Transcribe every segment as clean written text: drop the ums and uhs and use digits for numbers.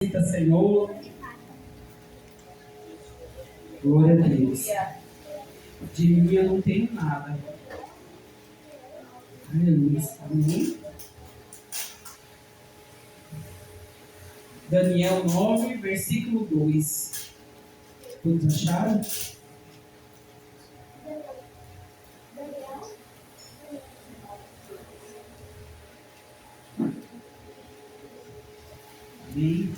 Senhor, glória a Deus. De mim eu não tenho nada. Aleluia. Amém. Daniel 9, versículo 2. Todos acharam? Amém.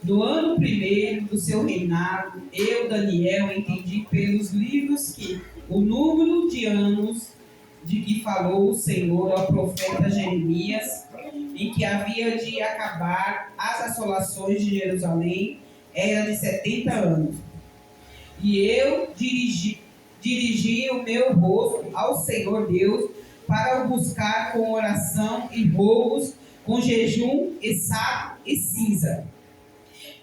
No ano primeiro do seu reinado, eu, Daniel, entendi pelos livros que o número de anos de que falou o Senhor ao profeta Jeremias, em que havia de acabar as assolações de Jerusalém, era de 70 anos. E eu dirigi o meu rosto ao Senhor Deus para o buscar com oração e rogos, com jejum e saco e cinza.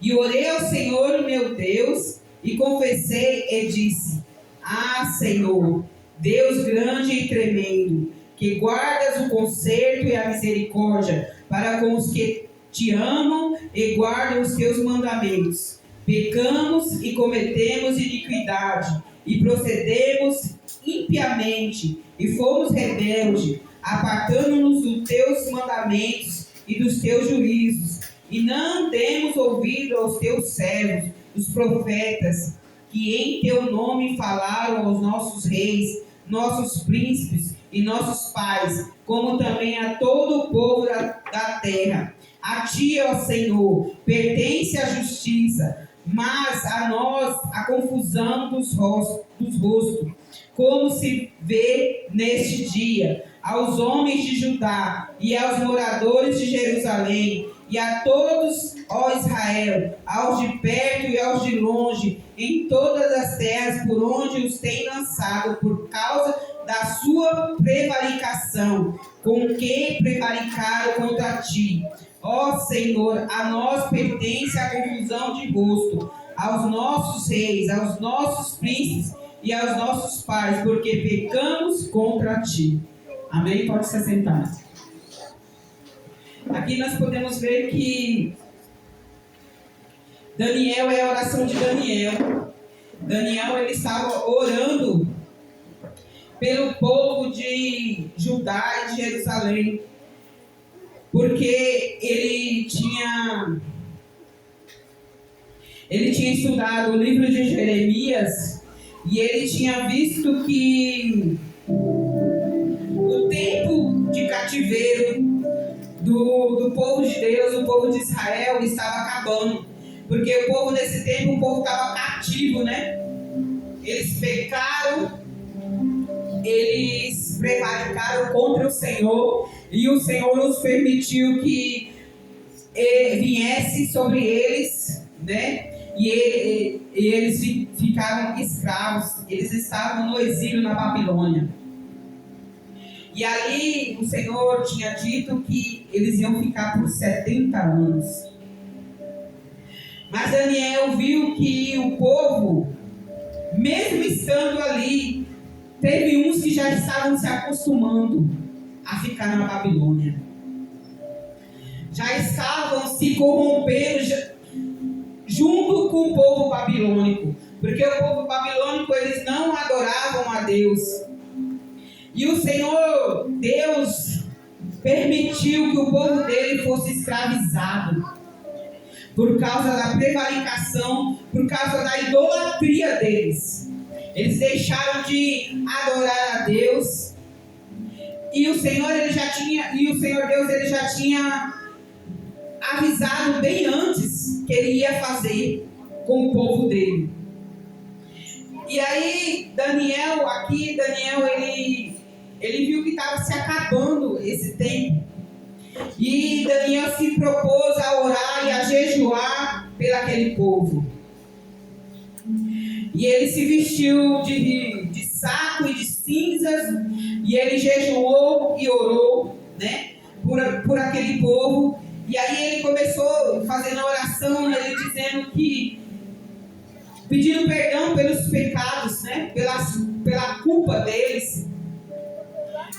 E orei ao Senhor meu Deus, e confessei e disse: Ah, Senhor, Deus grande e tremendo, que guardas o conserto e a misericórdia para com os que te amam e guardam os teus mandamentos. Pecamos e cometemos iniquidade, e procedemos impiamente, e fomos rebeldes, apartando-nos dos teus mandamentos e dos teus juízos. E não demos ouvido aos teus servos, os profetas, que em teu nome falaram aos nossos reis, nossos príncipes e nossos pais, como também a todo o povo da terra. A ti, ó Senhor, pertence a justiça, mas a nós a confusão dos rostos, como se vê neste dia, aos homens de Judá e aos moradores de Jerusalém, e a todos, ó Israel, aos de perto e aos de longe, em todas as terras por onde os tem lançado, por causa da sua prevaricação, com que prevaricaram contra ti. Ó Senhor, a nós pertence a confusão de rosto, aos nossos reis, aos nossos príncipes e aos nossos pais, porque pecamos contra ti. Amém? Pode se sentar. Aqui nós podemos ver que Daniel é a oração de Daniel. Daniel, ele estava orando pelo povo de Judá e de Jerusalém, porque ele tinha estudado o livro de Jeremias e ele tinha visto que o tempo de cativeiro do povo de Deus, o povo de Israel, estava acabando. Porque o povo nesse tempo, o povo estava cativo, né? Eles pecaram, eles prevaricaram contra o Senhor, e o Senhor nos permitiu que viesse sobre eles, né? E eles ficaram escravos, eles estavam no exílio na Babilônia. E ali o Senhor tinha dito que eles iam ficar por 70 anos. Mas Daniel viu que o povo, mesmo estando ali, teve uns que já estavam se acostumando a ficar na Babilônia. Já estavam se corrompendo junto com o povo babilônico. Porque o povo babilônico, eles não adoravam a Deus. E o Senhor, Deus, permitiu que o povo dele fosse escravizado por causa da prevaricação, por causa da idolatria deles. Eles deixaram de adorar a Deus. E o Senhor Deus, ele já tinha avisado bem antes que ele ia fazer com o povo dele. E aí Daniel, ele viu que estava se acabando esse tempo. E Daniel se propôs a orar e a jejuar pelaquele povo. E ele se vestiu de saco e de cinzas, e ele jejuou e orou, né, por aquele povo. E aí ele começou fazendo a oração, ele dizendo que, pedindo perdão pelos pecados, né, pela culpa deles,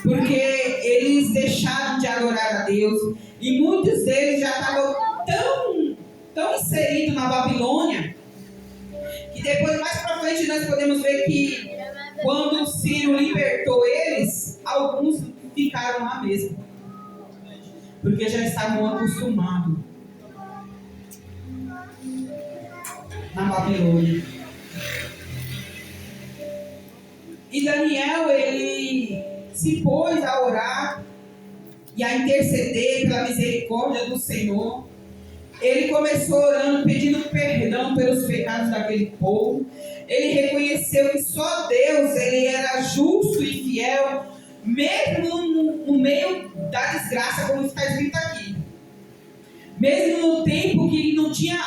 porque eles deixaram de adorar a Deus, E muitos deles já estavam tão inseridos na Babilônia, que depois, mais para frente, nós podemos ver que quando Ciro libertou eles, alguns ficaram lá mesmo, porque já estavam acostumados na Babilônia. E Daniel, ele se pôs a orar e a interceder pela misericórdia do Senhor. Ele começou orando, pedindo perdão pelos pecados daquele povo. Ele reconheceu que só Deus, ele era justo e fiel, mesmo no meio da desgraça, como está escrito aqui. Mesmo no tempo que não tinha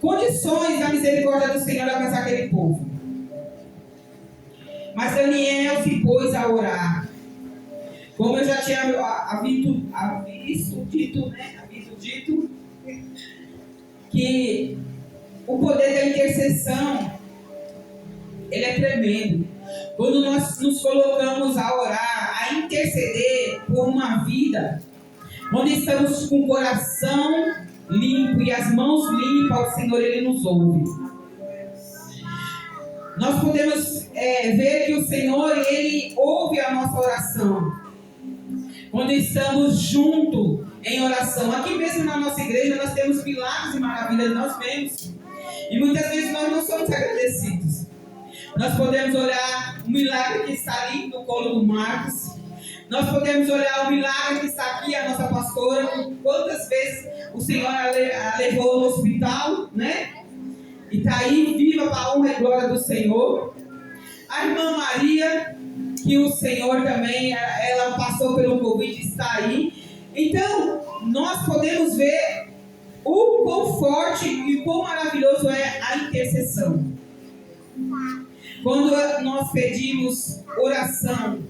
condições da misericórdia do Senhor alcançar aquele povo. Mas Daniel se pôs a orar. Como eu já tinha dito, que o poder da intercessão, ele é tremendo. Quando nós nos colocamos a orar, a interceder por uma vida, onde estamos com o coração limpo e as mãos limpas ao Senhor, ele nos ouve. Nós podemos ver que o Senhor, ele ouve a nossa oração quando estamos juntos em oração. Aqui mesmo na nossa igreja nós temos milagres e maravilhas, nós vemos, e muitas vezes nós não somos agradecidos. Nós podemos olhar o milagre que está ali no colo do Marcos. Nós podemos olhar o milagre que está aqui, a nossa pastora, quantas vezes o Senhor a levou no hospital, né? E está aí viva para a honra e glória do Senhor. A irmã Maria, que o Senhor também, ela passou pelo Covid, está aí. Então, nós podemos ver o quão forte e quão maravilhoso é a intercessão. Quando nós pedimos oração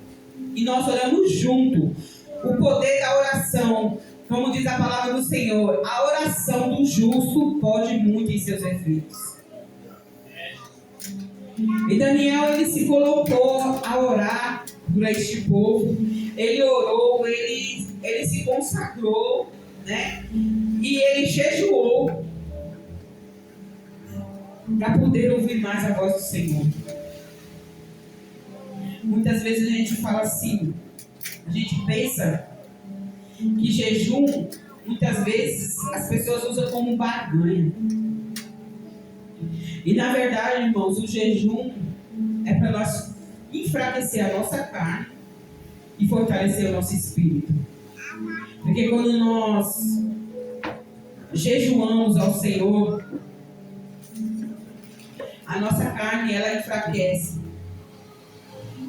e nós oramos junto, o poder da oração, como diz a palavra do Senhor, a oração do justo pode muito em seus efeitos. E Daniel, ele se colocou a orar por este povo. Ele orou, ele se consagrou, né? E ele jejuou para poder ouvir mais a voz do Senhor. Muitas vezes a gente fala assim, a gente pensa que jejum, muitas vezes as pessoas usam como barganha. E na verdade, irmãos, o jejum é para nós enfraquecer a nossa carne e fortalecer o nosso espírito. Porque quando nós jejuamos ao Senhor, a nossa carne, ela enfraquece.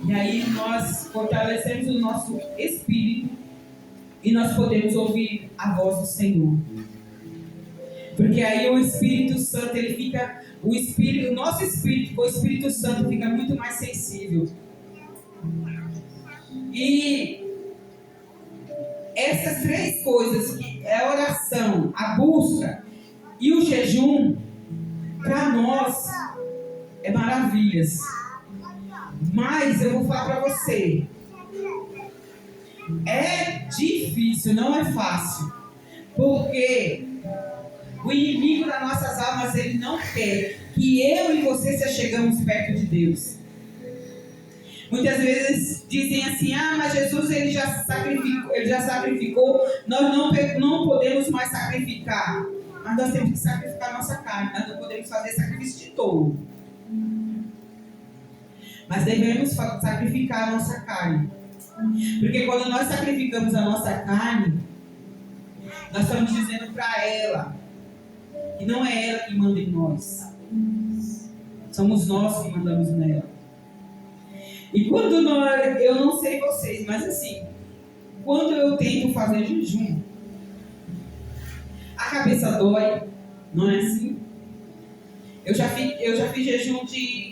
E aí nós fortalecemos o nosso espírito e nós podemos ouvir a voz do Senhor. Porque aí o Espírito Santo, ele fica, o nosso espírito, o Espírito Santo fica muito mais sensível. E essas três coisas, que é a oração, a busca e o jejum, para nós é maravilhas. Mas eu vou falar para você, é difícil, não é fácil, porque o inimigo das nossas almas, ele não quer que eu e você se chegamos perto de Deus. Muitas vezes dizem assim, mas Jesus ele já sacrificou, nós não podemos mais sacrificar. Mas nós temos que sacrificar a nossa carne, nós não podemos fazer sacrifício de tolo. Mas devemos sacrificar a nossa carne. Porque quando nós sacrificamos a nossa carne, nós estamos dizendo para ela que não é ela que manda em nós. Somos nós que mandamos nela. E quando eu não sei vocês, mas assim, quando eu tento fazer jejum, a cabeça dói, não é assim? Eu já fiz jejum de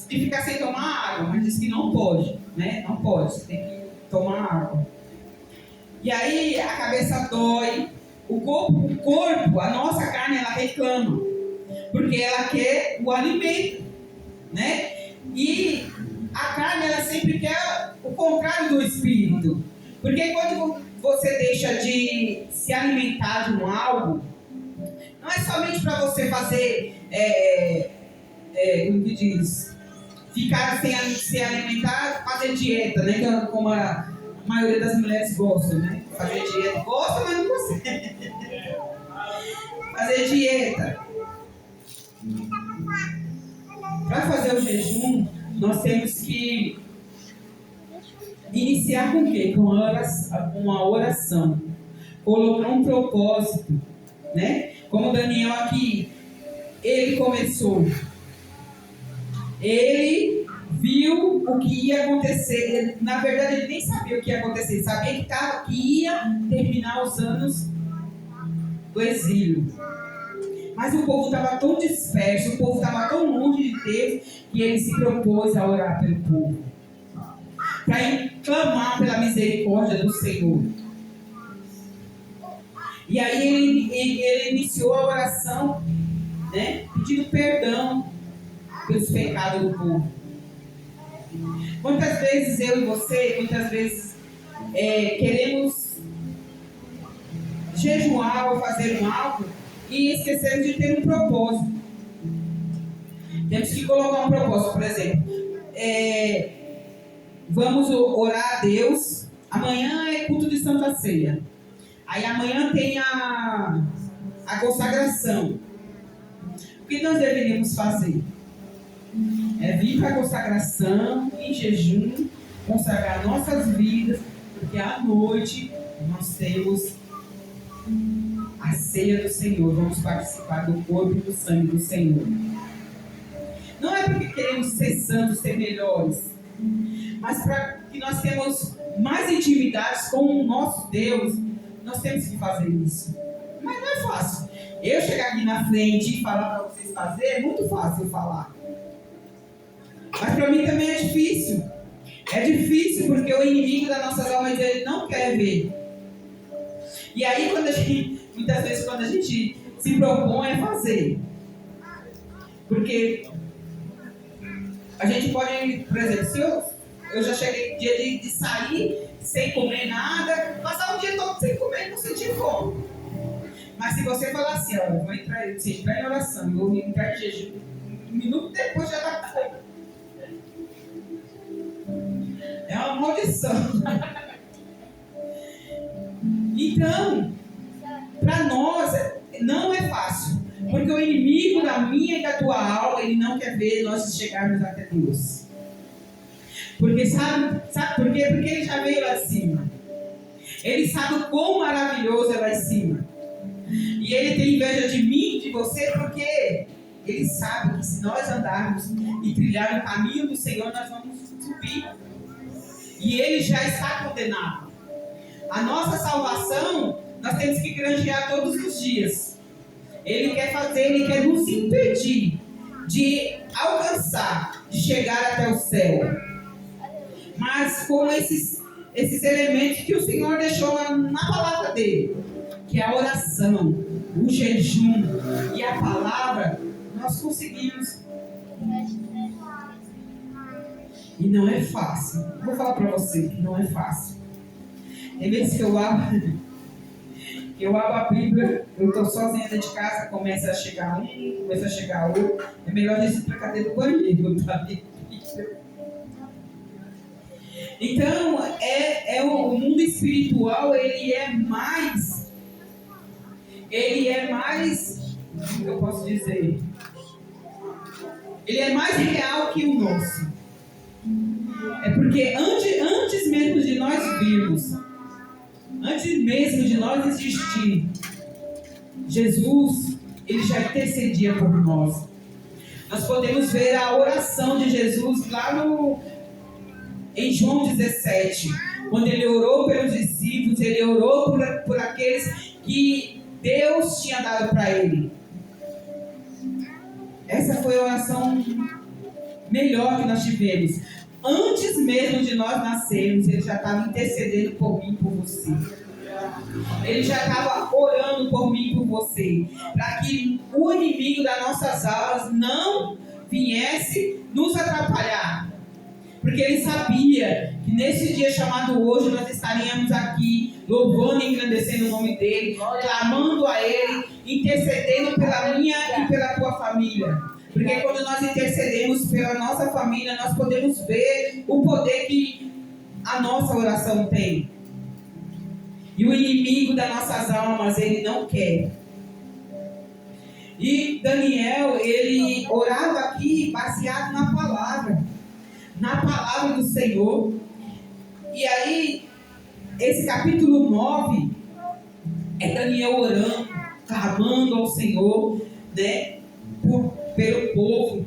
ficar sem tomar água, mas diz que não pode, né? Não pode, você tem que tomar água. E aí a cabeça dói, o corpo, a nossa carne, ela reclama, porque ela quer o alimento, né? E a carne, ela sempre quer o contrário do espírito. Porque quando você deixa de se alimentar de um algo, não é somente para você fazer, como que diz, ficar sem se alimentar, fazer dieta, né? Como a maioria das mulheres gostam, né? Fazer dieta. Gosta, mas não consegue. Fazer dieta. Para fazer o jejum, nós temos que iniciar com o quê? Com uma oração. Colocar um propósito, né? Como o Daniel aqui, ele começou. Ele viu o que ia acontecer. Na verdade, ele nem sabia o que ia acontecer. Ele sabia que ia terminar os anos do exílio. Mas o povo estava tão disperso, o povo estava tão longe de Deus, que ele se propôs a orar pelo povo, para clamar pela misericórdia do Senhor. E aí ele iniciou a oração, né, pedindo perdão pelos pecados do povo. Quantas vezes eu e você, muitas vezes queremos jejuar ou fazer um algo e esquecemos de ter um propósito. Temos que colocar um propósito, por exemplo. Vamos orar a Deus. Amanhã é culto de Santa Ceia. Aí amanhã tem a consagração. O que nós deveríamos fazer? É vir para a consagração, em jejum, consagrar nossas vidas, porque à noite nós temos a ceia do Senhor. Vamos participar do corpo e do sangue do Senhor. Não é porque queremos ser santos, ser melhores, mas para que nós tenhamos mais intimidade com o nosso Deus, nós temos que fazer isso. Mas não é fácil. Eu chegar aqui na frente e falar para vocês fazer, é muito fácil falar. Mas para mim também é difícil. É difícil porque o inimigo das nossas almas, ele não quer ver. E aí, muitas vezes, quando a gente se propõe a fazer, porque a gente pode, por exemplo, se eu já cheguei no dia de sair sem comer nada, passar o dia todo sem comer e não sentir fome. Mas se você falar assim, ó, eu vou entrar em oração, eu vou entrar em jejum, um minuto depois já está fome. É uma maldição. Então, para nós não é fácil, porque o inimigo da minha e da tua alma, ele não quer ver nós chegarmos até Deus. Porque sabe por quê? Porque ele já veio lá de cima. Ele sabe o quão maravilhoso é lá de cima. E ele tem inveja de mim, de você, porque ele sabe que se nós andarmos e trilhar o caminho do Senhor, nós vamos subir. E ele já está condenado. A nossa salvação, nós temos que granjear todos os dias. Ele quer nos impedir de alcançar, de chegar até o céu. Mas com esses elementos que o Senhor deixou na palavra dele, que é a oração, o jejum e a palavra, nós conseguimos. E não é fácil. Vou falar para você que não é fácil. Tem vezes que eu abro a Bíblia, eu estou sozinha dentro de casa, começa a chegar outro. É melhor a gente ir para a cadeira do banheiro, tá? Então, o mundo espiritual, ele é mais, como eu posso dizer? Ele é mais real que o nosso. É porque antes mesmo de nós virmos, antes mesmo de nós existir, Jesus, ele já intercedia por nós. Nós podemos ver a oração de Jesus lá em João 17, quando ele orou pelos discípulos, ele orou por aqueles que Deus tinha dado para ele. Essa foi a oração melhor que nós tivemos. Antes mesmo de nós nascermos, ele já estava intercedendo por mim e por você. Ele já estava orando por mim e por você, para que o inimigo das nossas almas não viesse nos atrapalhar. porque ele sabia que nesse dia chamado hoje nós estaríamos aqui louvando e engrandecendo o nome dele, clamando a ele, intercedendo pela minha e pela tua família. Porque quando nós intercedemos pela nossa família, nós podemos ver o poder que a nossa oração tem. E o inimigo das nossas almas, ele não quer. E Daniel, ele orava aqui baseado na palavra do Senhor. E aí, esse capítulo 9 é Daniel orando, clamando ao Senhor, né, pelo povo.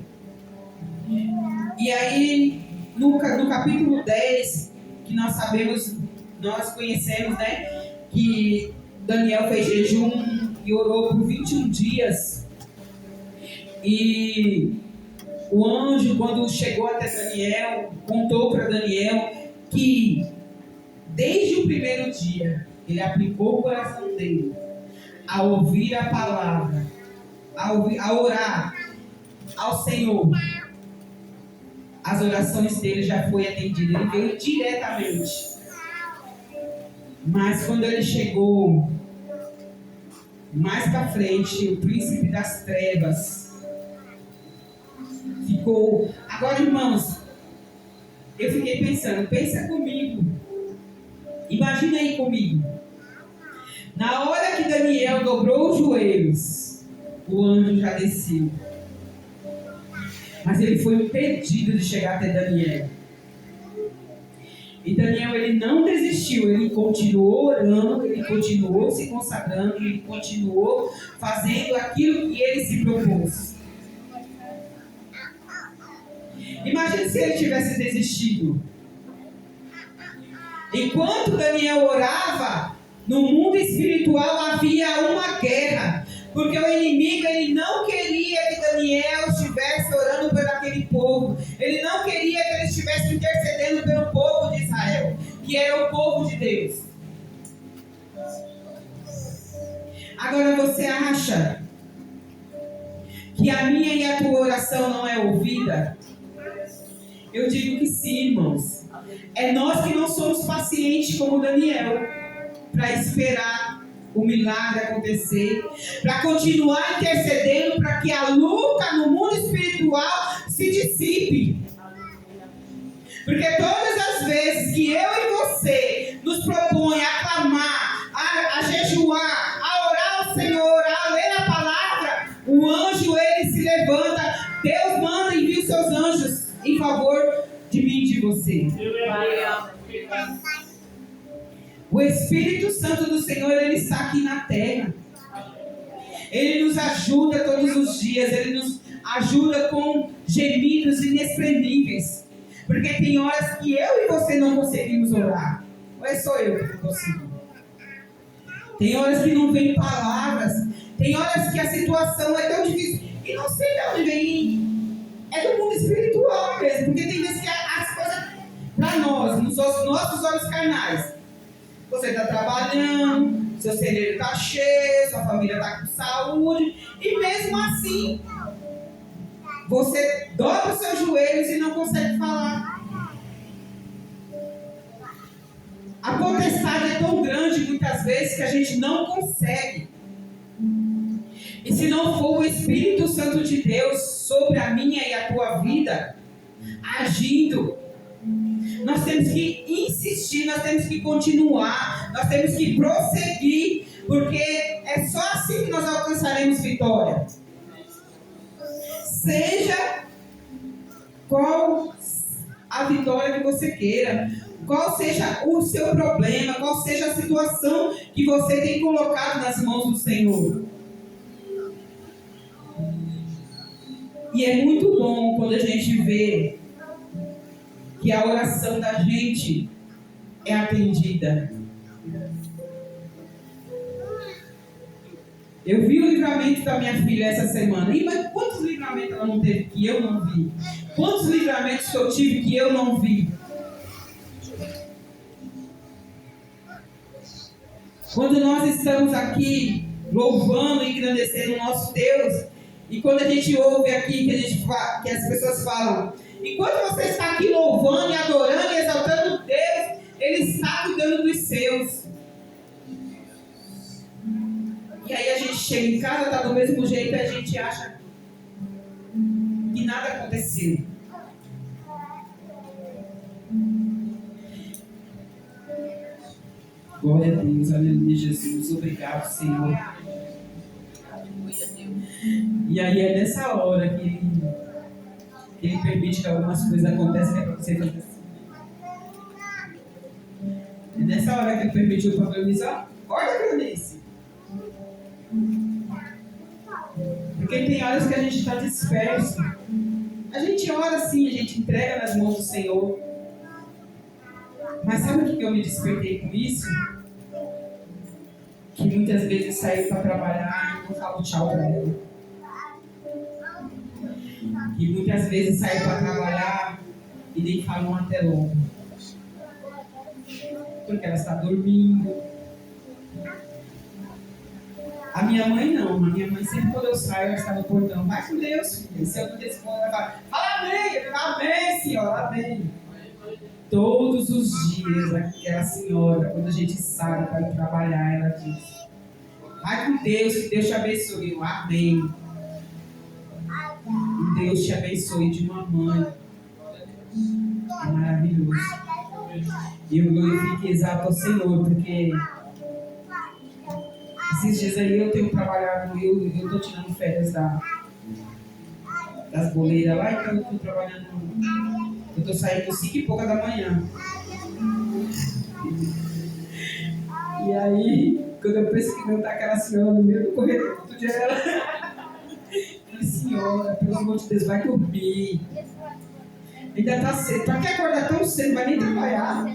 E aí, no capítulo 10, que nós sabemos, nós conhecemos, né, que Daniel fez jejum e orou por 21 dias. E o anjo, quando chegou até Daniel, contou para Daniel que desde o primeiro dia ele aplicou o coração dele a ouvir a palavra, a orar ao Senhor. As orações dele já foi atendida, ele veio diretamente. Mas quando ele chegou mais para frente, o príncipe das trevas ficou. Agora, irmãos, eu fiquei pensando, pensa comigo, imagina aí comigo, na hora que Daniel dobrou os joelhos, o anjo já desceu, mas ele foi impedido de chegar até Daniel. E Daniel, ele não desistiu, ele continuou orando, ele continuou se consagrando, ele continuou fazendo aquilo que ele se propôs. Imagine se ele tivesse desistido. Enquanto Daniel orava, no mundo espiritual havia uma guerra, porque o inimigo, ele não queria que Daniel estivesse orando por aquele povo, ele não queria que ele estivesse intercedendo pelo povo de Israel, que era o povo de Deus. Agora, você acha que a minha e a tua oração não é ouvida? Eu digo que sim, irmãos. É nós que não somos pacientes como Daniel, para esperar o milagre acontecer, para continuar intercedendo para que a luta no mundo espiritual se dissipe. Porque todas as vezes que eu e você nos propõe a clamar, a jejuar, a orar ao Senhor, a ler a palavra, o anjo, ele se levanta. Deus manda e envia os seus anjos em favor de mim e de você. O Espírito Santo do Senhor, ele está aqui na terra. Ele nos ajuda todos os dias. Ele nos ajuda com gemidos inexprimíveis. Porque tem horas que eu e você não conseguimos orar. Ou é só eu que não consigo? Tem horas que não vem palavras. Tem horas que a situação é tão difícil. E não sei de onde vem. É do mundo espiritual mesmo. Porque tem vezes que as coisas, para nós, nos nossos olhos carnais, você está trabalhando, seu celeiro está cheio, sua família está com saúde, e mesmo assim, você dobra os seus joelhos e não consegue falar. A potestade é tão grande muitas vezes que a gente não consegue. E se não for o Espírito Santo de Deus sobre a minha e a tua vida, agindo, nós temos que insistir, nós temos que continuar, nós temos que prosseguir, porque é só assim que nós alcançaremos vitória. Seja qual a vitória que você queira, qual seja o seu problema, qual seja a situação que você tem colocado nas mãos do Senhor. E é muito bom quando a gente vê que a oração da gente é atendida. Eu vi o livramento da minha filha essa semana. E mas quantos livramentos ela não teve que eu não vi? Quantos livramentos que eu tive que eu não vi? Quando nós estamos aqui louvando e engrandecendo o nosso Deus, e quando a gente ouve aqui que as pessoas falam, Enquanto você está aqui louvando e adorando e exaltando Deus, Ele está cuidando dos seus. E aí a gente chega em casa, está do mesmo jeito, e a gente acha que nada aconteceu. Glória a Deus, aleluia, Jesus, obrigado, Senhor. E aí é nessa hora que Ele permite que algumas coisas aconteçam, que é para você fazer assim. É nessa hora que Ele permitiu para Cleonice, ó, acorda, Cleonice. Porque tem horas que a gente está disperso. A gente ora assim, a gente entrega nas mãos do Senhor. Mas sabe o que eu me despertei com isso? Que muitas vezes saio para trabalhar e não falo tchau para ela. Que muitas vezes saio para trabalhar e nem falo um até logo. Porque ela está dormindo. A minha mãe não. A minha mãe sempre quando eu saio, ela está no portão. Vai com Deus, filho. Se eu não respondo, ela fala, fala amém. Eu falo, amém, senhora, amém. Todos os dias, aquela senhora, quando a gente sai para ir trabalhar, ela diz, vai com Deus, que Deus te abençoe. Eu, amém. Que Deus te abençoe de uma mãe. É maravilhoso. E eu glorifico e exalto ao Senhor, porque esses dias aí eu tenho trabalhado, eu estou tirando férias das boleiras lá, então eu estou trabalhando, eu estou saindo 5 e pouca da manhã. E aí, quando eu penso que não está aquela senhora no meio do corredor, outro dia ela falei, senhora, pelo amor de Deus, vai dormir. Ainda está cedo, para que acordar tão cedo, vai nem trabalhar.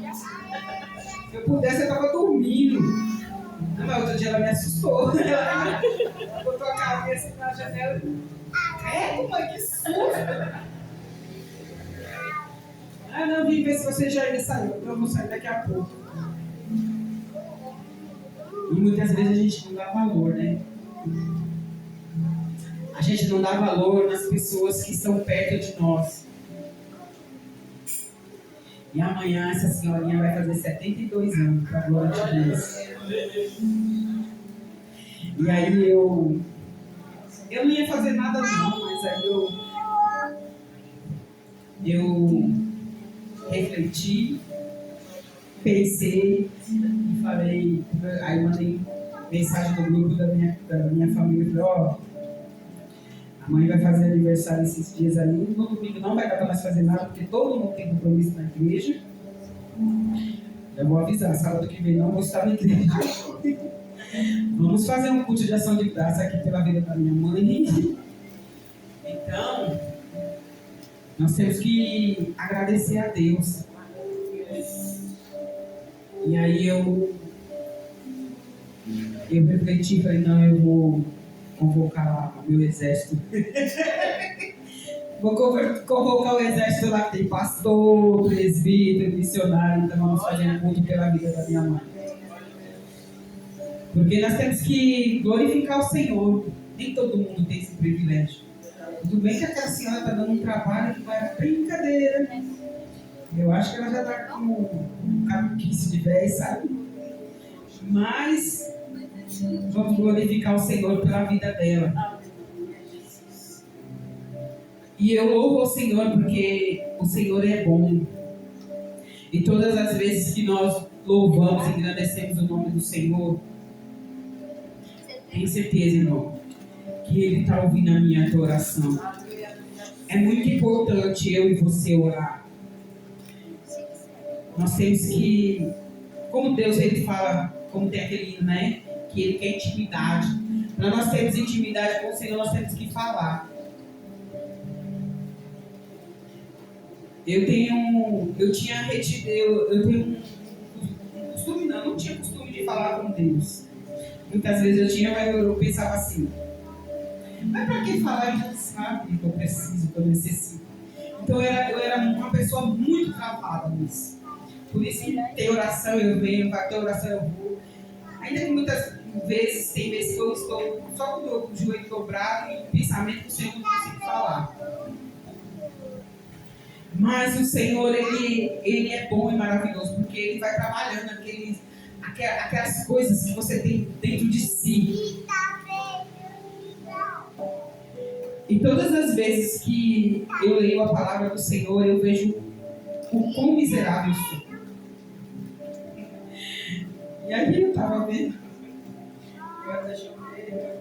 Se eu pudesse, eu estava dormindo. Não, mas outro dia ela me assustou. Ela botou a cabeça na janela. Mãe, que susto! Ah, não, vim ver se você já ia sair. Eu vou sair daqui a pouco. E muitas vezes a gente não dá valor, né? A gente não dá valor nas pessoas que estão perto de nós. E amanhã essa senhorinha vai fazer 72 anos, para a glória de Deus. E aí eu não ia fazer nada não, mas aí eu refleti, pensei e falei, aí mandei mensagem no grupo da minha família, falei, ó, a mãe vai fazer aniversário esses dias ali, no domingo não vai dar para mais fazer nada, porque todo mundo tem compromisso na igreja. Eu vou avisar, sábado que vem não vou estar na igreja. Vamos fazer um culto de ação de graça aqui pela vida da minha mãe. Então, nós temos que agradecer a Deus. E aí eu refleti e falei, não, eu vou convocar o meu exército. Vou convocar o exército lá que tem pastor, presbítero, missionário, então vamos fazer um culto pela vida da minha mãe. Porque nós temos que glorificar o Senhor. Nem todo mundo tem esse privilégio. Tudo bem que aquela senhora está dando um trabalho que vai brincadeira. Eu acho que ela já está com um cabiquice de véio, sabe? Mas vamos glorificar o Senhor pela vida dela. E eu louvo ao Senhor porque o Senhor é bom. E todas as vezes que nós louvamos e engrandecemos o nome do Senhor, tenho certeza, irmão, que Ele está ouvindo a minha oração. É muito importante eu e você orar. Nós temos que, como Deus Ele fala, como tem aquele hino, né? Que Ele quer intimidade. Para nós termos intimidade com o Senhor, nós temos que falar. Eu tenho um costume, não tinha costume de falar com Deus. Muitas vezes eu tinha, mas eu pensava assim, mas para que falar? Ele já sabe que eu preciso, que eu necessito. Então eu era uma pessoa muito travada nisso. Por isso que tem oração eu venho, para ter oração eu vou. Ainda que muitas vezes, tem vezes que eu estou só com o joelho dobrado e o pensamento do Senhor não consigo falar. Mas o Senhor, ele é bom e maravilhoso, porque Ele vai trabalhando aquelas coisas que você tem dentro de si. E todas as vezes que eu leio a palavra do Senhor, eu vejo o quão miserável eu sou. E aí eu estava vendo. Meu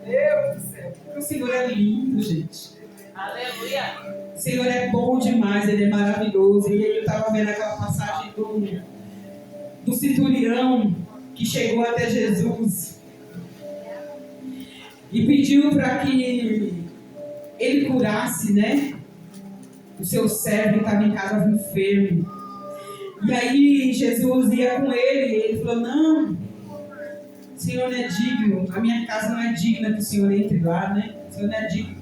Deus do céu. O Senhor é lindo, gente. Aleluia. O Senhor é bom demais, Ele é maravilhoso. E aí eu estava vendo aquela passagem do centurião que chegou até Jesus e pediu para que Ele curasse, né? O seu servo que estava em casa enfermo. E aí Jesus ia com ele e ele falou: não, o Senhor não é digno, a minha casa não é digna que o Senhor entre lá, né? O Senhor não é digno.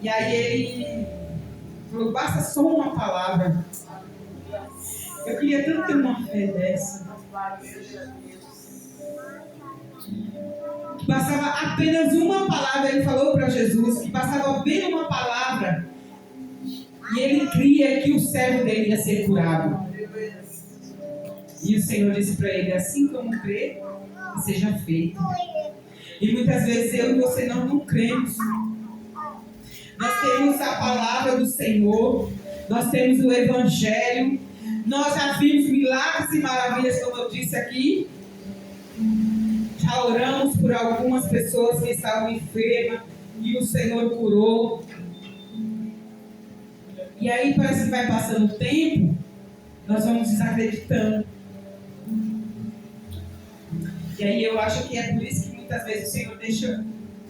E aí ele falou: basta só uma palavra. Eu queria tanto ter uma fé dessa. Que bastava apenas uma palavra, ele falou para Jesus, que bastava apenas uma palavra. E ele cria que o servo dele ia ser curado. E o Senhor disse para ele: assim como crê, que seja feito. E muitas vezes eu e você não cremos. Nós temos a palavra do Senhor, nós temos o Evangelho, nós já vimos milagres e maravilhas, como eu disse aqui. Já oramos por algumas pessoas que estavam enfermas e o Senhor curou. E aí parece que vai passando o tempo, nós vamos desacreditando. E aí eu acho que é por isso que muitas vezes o Senhor deixa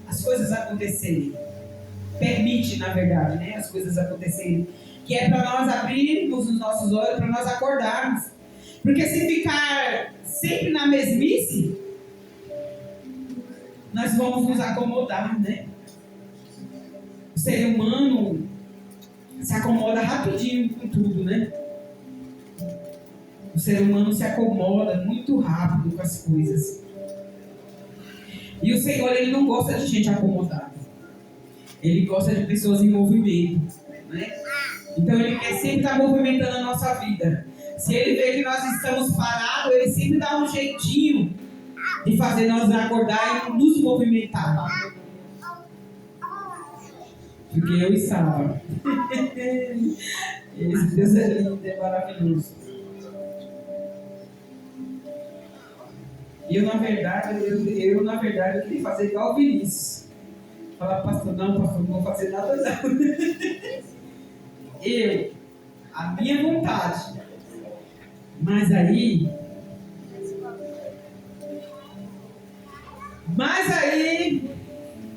as coisas acontecerem. Permite, na verdade, né, as coisas acontecerem. Que é para nós abrirmos os nossos olhos, para nós acordarmos. Porque se ficar sempre na mesmice, nós vamos nos acomodar, né? O ser humano se acomoda rapidinho com tudo, né? O ser humano se acomoda muito rápido com as coisas. E o Senhor, Ele não gosta de gente acomodada. Ele gosta de pessoas em movimento, né? Então Ele quer sempre estar movimentando a nossa vida. Se Ele vê que nós estamos parados, Ele sempre dá um jeitinho de fazer nós acordar e nos movimentar. Porque eu estava. Esse Deus é lindo, é maravilhoso. E eu, na verdade, eu queria fazer igual o Vinícius. Falar: pastor, não vou fazer nada não. A minha vontade. Mas aí,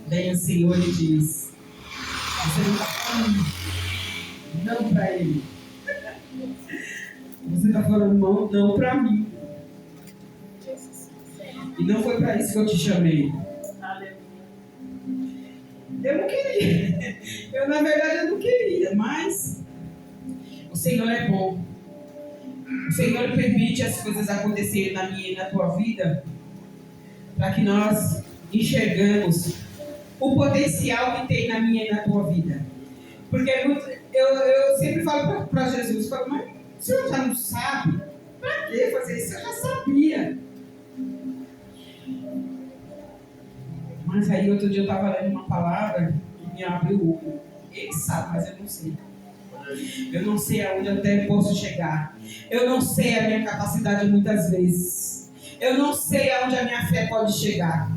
vem o Senhor e diz: você não está falando não para Ele. Você está falando não para mim. E não foi para isso que eu te chamei. Eu não queria. Na verdade, eu não queria, mas o Senhor é bom. O Senhor permite as coisas acontecerem na minha e na tua vida para que nós enxergamos o potencial que tem na minha e na tua vida. Porque eu sempre falo para Jesus, mas o Senhor já não sabe? Para que fazer isso? Eu já sabia. Mas aí outro dia eu estava lendo uma palavra que me abriu o olho. Ele sabe, mas eu não sei. Eu não sei aonde eu até posso chegar. Eu não sei a minha capacidade muitas vezes. Eu não sei aonde a minha fé pode chegar.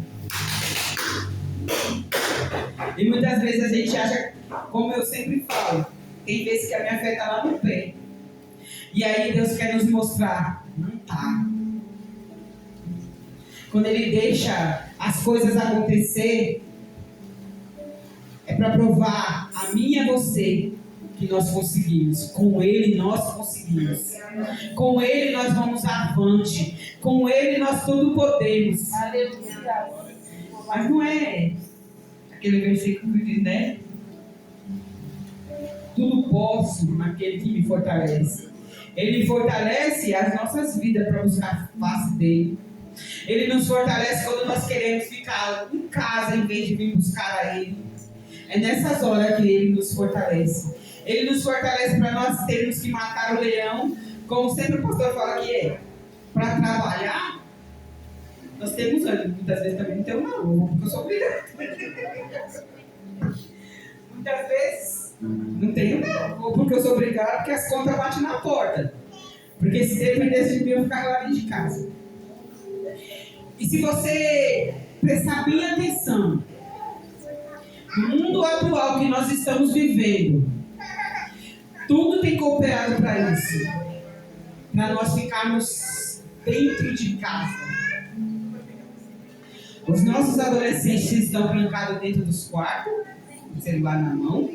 E muitas vezes a gente acha, como eu sempre falo, tem vezes que a minha fé está lá no pé. E aí Deus quer nos mostrar, não está. Quando Ele deixa as coisas acontecer, é para provar a mim e a você que nós conseguimos. Com Ele nós conseguimos. Com Ele nós vamos avante. Com Ele nós tudo podemos. Aleluia. Mas não é aquele versículo que diz, né? Tudo posso naquele que me fortalece. Ele fortalece as nossas vidas para buscar a face dele. Ele nos fortalece quando nós queremos ficar em casa em vez de vir buscar a Ele. É nessas horas que Ele nos fortalece. Ele nos fortalece para nós termos que matar o leão, como sempre o pastor fala que é para trabalhar. Nós temos ânimo, muitas vezes também não temos não, porque eu sou obrigada. Muitas vezes não tenho não, ou porque eu sou obrigada, porque as contas batem na porta. Porque se dependesse de mim, eu ficava lá dentro de casa. E se você prestar bem atenção, no mundo atual que nós estamos vivendo, tudo tem cooperado para isso. Para nós ficarmos dentro de casa. Os nossos adolescentes estão brincados dentro dos quartos, com o celular na mão.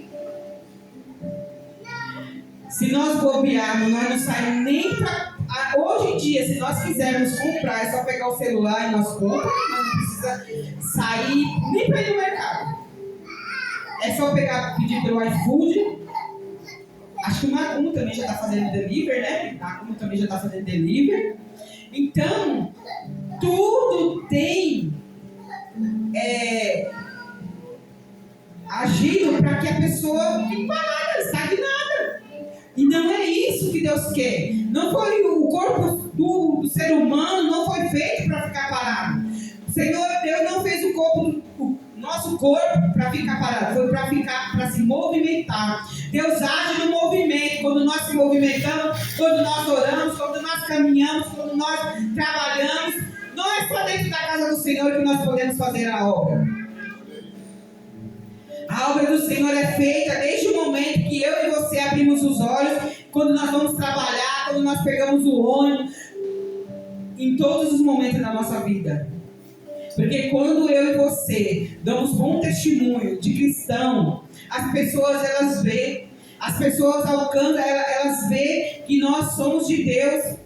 Se nós bobearmos, nós não saímos nem para... Hoje em dia, se nós quisermos comprar, é só pegar o celular e nós compramos, nós não precisa sair nem para ir no mercado. É só pedir pelo iFood. Acho que o Macumo também já está fazendo delivery, né? O Macumo também já está fazendo delivery. Então, tudo tem agido para que a pessoa fique parada, estagnada. E não é isso que Deus quer. Não foi o corpo do ser humano, não foi feito para ficar parado. O Senhor Deus não fez o nosso corpo para ficar parado, foi para se movimentar. Deus age no movimento, quando nós se movimentamos, quando nós oramos, quando nós caminhamos, quando nós trabalhamos. Não é só dentro da casa do Senhor que nós podemos fazer a obra. A obra do Senhor é feita desde o momento que eu e você abrimos os olhos, quando nós vamos trabalhar, quando nós pegamos o ônibus, em todos os momentos da nossa vida. Porque quando eu e você damos bom testemunho de cristão, as pessoas elas veem, as pessoas alcançam, elas veem que nós somos de Deus.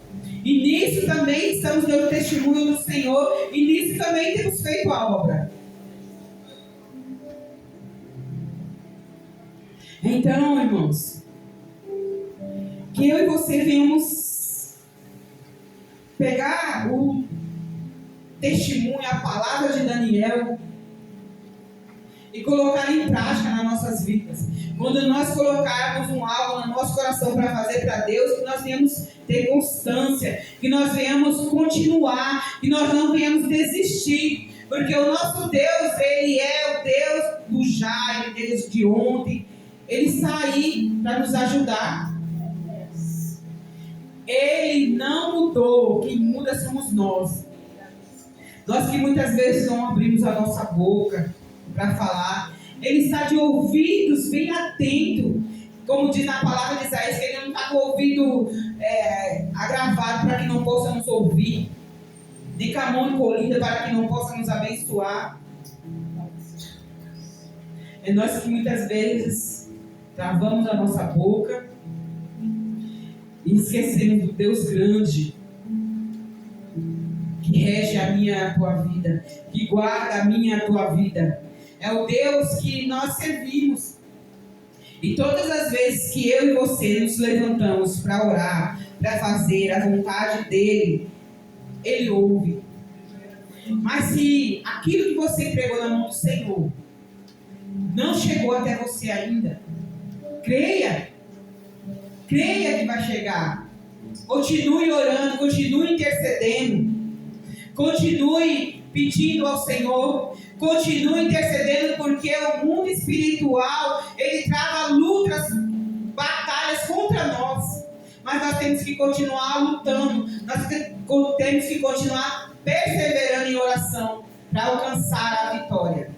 E nisso também estamos dando testemunho do Senhor, e nisso também temos feito a obra. Então, irmãos, que eu e você venhamos pegar o testemunho, a palavra de Daniel, e colocar em prática nas nossas vidas. Quando nós colocarmos algo no nosso coração para fazer para Deus, que nós venhamos ter constância, que nós venhamos continuar, que nós não venhamos desistir, porque o nosso Deus, Ele é o Deus do já, Ele é Deus de ontem, Ele está aí para nos ajudar. Ele não mudou, quem muda somos nós. Nós que muitas vezes não abrimos a nossa boca para falar. Ele está de ouvidos bem atentos, como diz na palavra de Isaías, que ele não está com o ouvido agravado para que não possa nos ouvir, nem com a mão encolhida para que não possa nos abençoar. É nós que muitas vezes travamos a nossa boca e esquecemos do Deus grande, que rege a minha e a tua vida, que guarda a minha e a tua vida. É o Deus que nós servimos. E todas as vezes que eu e você nos levantamos para orar, para fazer a vontade dEle, Ele ouve. Mas se aquilo que você entregou na mão do Senhor não chegou até você ainda, creia que vai chegar. Continue orando, continue intercedendo, continue pedindo ao Senhor, continue intercedendo, porque o mundo espiritual, ele trava lutas, batalhas contra nós, mas nós temos que continuar lutando, nós temos que continuar perseverando em oração para alcançar a vitória.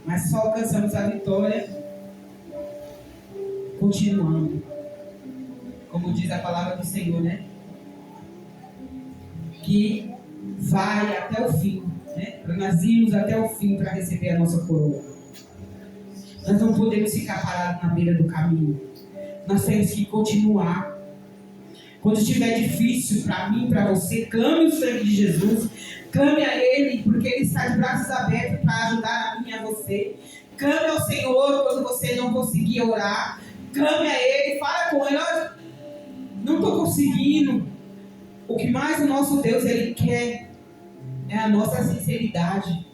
Mas só alcançamos a vitória continuando, como diz a palavra do Senhor, né? Que vai até o fim, né? Nós irmos até o fim para receber a nossa coroa. Nós não podemos ficar parados na beira do caminho. Nós temos que continuar. Quando estiver difícil para mim, para você, clame o sangue de Jesus. Clame a Ele, porque Ele está de braços abertos para ajudar a mim e a você. Clame ao Senhor quando você não conseguir orar. Clame a Ele, fala com Ele. Olha, não estou conseguindo. O que mais o nosso Deus Ele quer é a nossa sinceridade.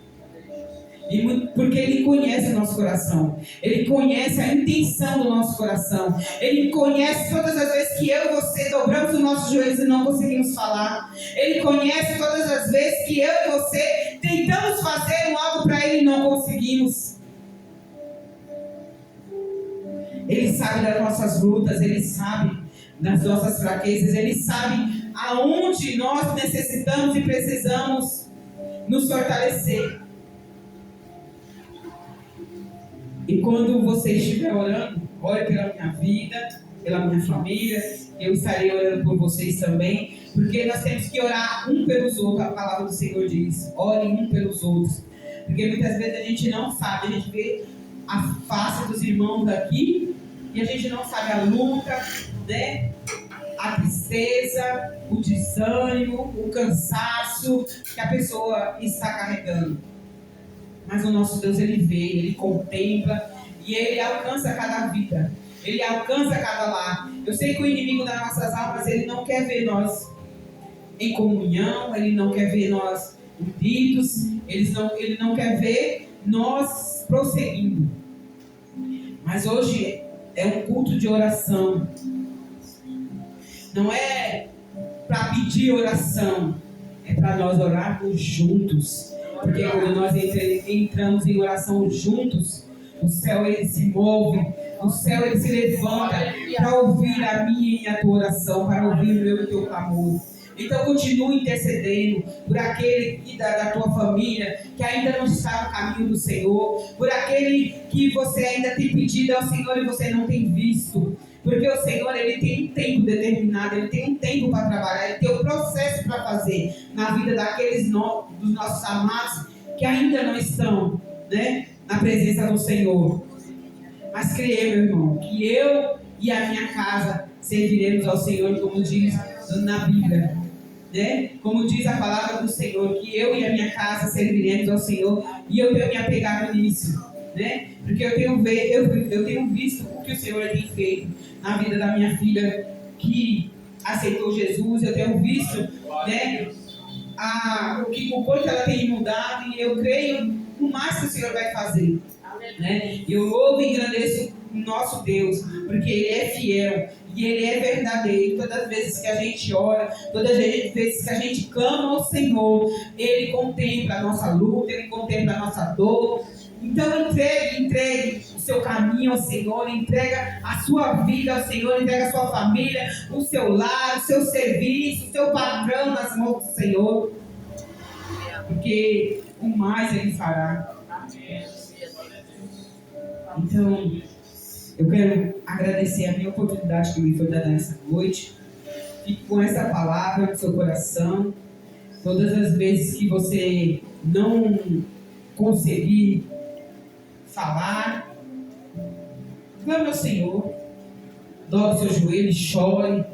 Porque Ele conhece o nosso coração. Ele conhece a intenção do nosso coração. Ele conhece todas as vezes que eu e você dobramos os nossos joelhos e não conseguimos falar. Ele conhece todas as vezes que eu e você tentamos fazer algo para Ele e não conseguimos. Ele sabe das nossas lutas, Ele sabe das nossas fraquezas, Ele sabe aonde nós necessitamos e precisamos nos fortalecer. E quando você estiver orando, ore pela minha vida, pela minha família, eu estarei orando por vocês também, porque nós temos que orar um pelos outros. A palavra do Senhor diz: orem um pelos outros, porque muitas vezes a gente não sabe, a gente vê a face dos irmãos aqui e a gente não sabe a luta, né? A tristeza, o desânimo, o cansaço que a pessoa está carregando. Mas o nosso Deus, Ele vê, Ele contempla e Ele alcança cada vida. Ele alcança cada lar. Eu sei que o inimigo das nossas almas, ele não quer ver nós em comunhão, ele não quer ver nós unidos, ele não quer ver nós prosseguindo. Mas hoje é um culto de oração. Não é para pedir oração, é para nós orarmos juntos. Porque quando nós entramos em oração juntos, o céu ele se move, o céu ele se levanta para ouvir a minha e a tua oração, para ouvir o meu e o teu clamor. Então continue intercedendo por aquele da tua família que ainda não está no caminho do Senhor, por aquele que você ainda tem pedido ao Senhor e você não tem visto. Porque o Senhor, Ele tem um tempo determinado, Ele tem um tempo para trabalhar, Ele tem um processo para fazer na vida daqueles dos nossos amados que ainda não estão, né, na presença do Senhor. Mas creia, meu irmão, que eu e a minha casa serviremos ao Senhor, como diz na Bíblia, né? Como diz a palavra do Senhor, que eu e a minha casa serviremos ao Senhor, e eu tenho me apegado nisso, né? Porque eu tenho visto o que o Senhor tem feito na vida da minha filha que aceitou Jesus. Eu tenho visto, né, o quanto ela tem mudado, e eu creio no mais que o Senhor vai fazer, né? Eu louvo e engrandeço o nosso Deus, porque Ele é fiel e Ele é verdadeiro. Todas as vezes que a gente ora, todas as vezes que a gente clama ao Senhor, Ele contempla a nossa luta, Ele contempla a nossa dor. Então entregue o seu caminho ao Senhor, entrega a sua vida ao Senhor, entrega a sua família, o seu lar, o seu serviço, o seu patrão nas mãos do Senhor, porque o mais Ele fará. Então, eu quero agradecer a minha oportunidade que me foi dada nessa noite. Fique com essa palavra no seu coração. Todas as vezes que você não conseguir falar, clame ao Senhor, dobre os seus joelhos, chore,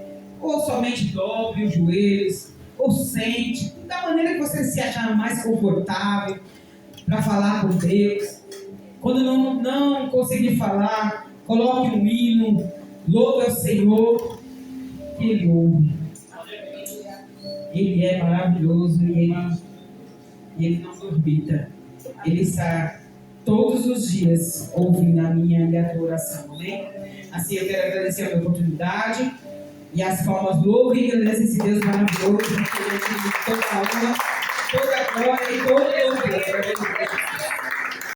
ou somente dobre os joelhos, ou sente, da maneira que você se achar mais confortável para falar com Deus. Quando não conseguir falar, coloque um hino, louve ao Senhor, que Ele ouve. Ele é maravilhoso e Ele não durbita. Ele está todos os dias ouvindo a minha e a tua oração, amém? Assim eu quero agradecer a minha oportunidade e as palmas louvem e agradecem esse Deus maravilhoso, que Ele tem toda a honra, toda a glória e todo o louvor.